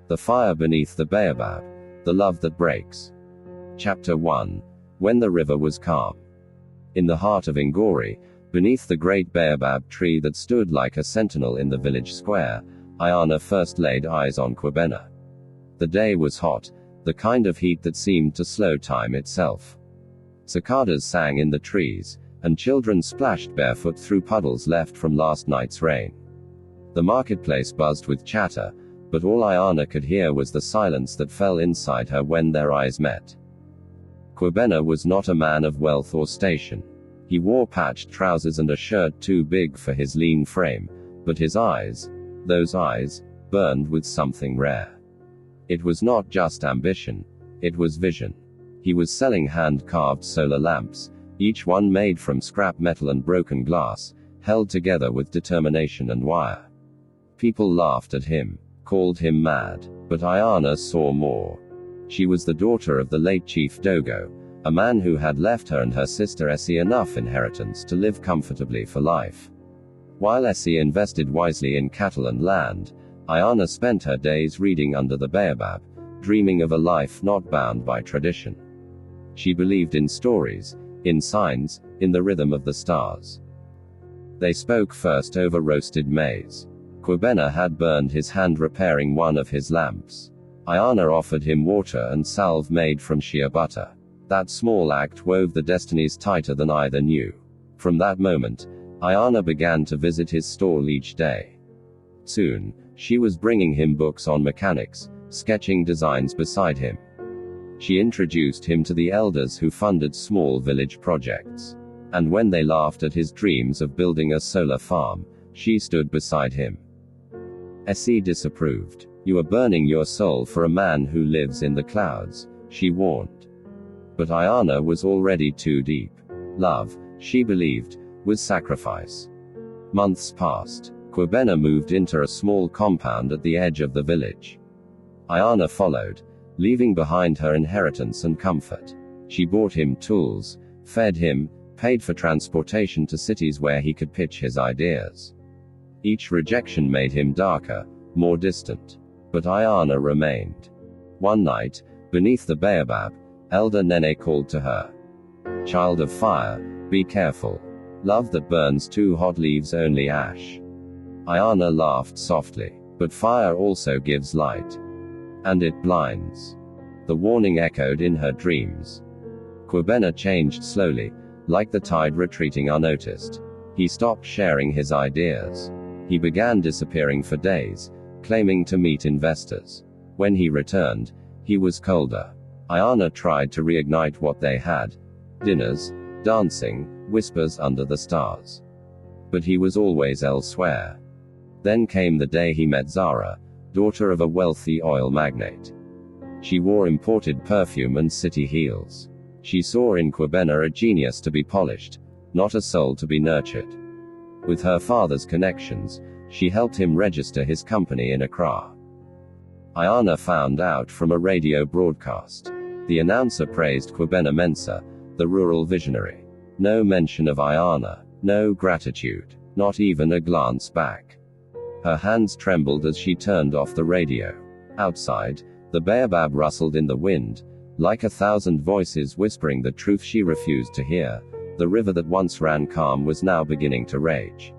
The Fire Beneath the Baobab, The Love That Breaks. Chapter 1. When the River Was Calm. In the heart of Ngori, beneath the great baobab tree that stood like a sentinel in the village square, Ayana first laid eyes on Kwabena. The day was hot, the kind of heat that seemed to slow time itself. Cicadas sang in the trees, and children splashed barefoot through puddles left from last night's rain. The marketplace buzzed with chatter, but all Ayana could hear was the silence that fell inside her when their eyes met. Kwabena was not a man of wealth or station. He wore patched trousers and a shirt too big for his lean frame, but his eyes, those eyes, burned with something rare. It was not just ambition, it was vision. He was selling hand-carved solar lamps, each one made from scrap metal and broken glass, held together with determination and wire. People laughed at him, called him mad, but Ayana saw more. She was the daughter of the late Chief Dogo, a man who had left her and her sister Essie enough inheritance to live comfortably for life. While Essie invested wisely in cattle and land, Ayana spent her days reading under the baobab, dreaming of a life not bound by tradition. She believed in stories, in signs, in the rhythm of the stars. They spoke first over roasted maize. Kwabena had burned his hand repairing one of his lamps. Ayana offered him water and salve made from shea butter. That small act wove the destinies tighter than either knew. From that moment, Ayana began to visit his stall each day. Soon, she was bringing him books on mechanics, sketching designs beside him. She introduced him to the elders who funded small village projects. And when they laughed at his dreams of building a solar farm, she stood beside him. Essie disapproved. "You are burning your soul for a man who lives in the clouds," she warned. But Ayana was already too deep. Love, she believed, was sacrifice. Months passed. Kwabena moved into a small compound at the edge of the village. Ayana followed, leaving behind her inheritance and comfort. She bought him tools, fed him, paid for transportation to cities where he could pitch his ideas. Each rejection made him darker, more distant. But Ayana remained. One night, beneath the baobab, Elder Nene called to her. "Child of fire, be careful. Love that burns too hot leaves only ash." Ayana laughed softly. "But fire also gives light. And it blinds." The warning echoed in her dreams. Kwabena changed slowly, like the tide retreating unnoticed. He stopped sharing his ideas. He began disappearing for days, claiming to meet investors. When he returned, he was colder. Ayana tried to reignite what they had. Dinners, dancing, whispers under the stars. But he was always elsewhere. Then came the day he met Zara, daughter of a wealthy oil magnate. She wore imported perfume and city heels. She saw in Kwabena a genius to be polished, not a soul to be nurtured. With her father's connections, she helped him register his company in Accra. Ayana found out from a radio broadcast. The announcer praised Kwabena Mensah, the rural visionary. No mention of Ayana, no gratitude, not even a glance back. Her hands trembled as she turned off the radio. Outside, the baobab rustled in the wind, like 1,000 voices whispering the truth she refused to hear. The river that once ran calm was now beginning to rage.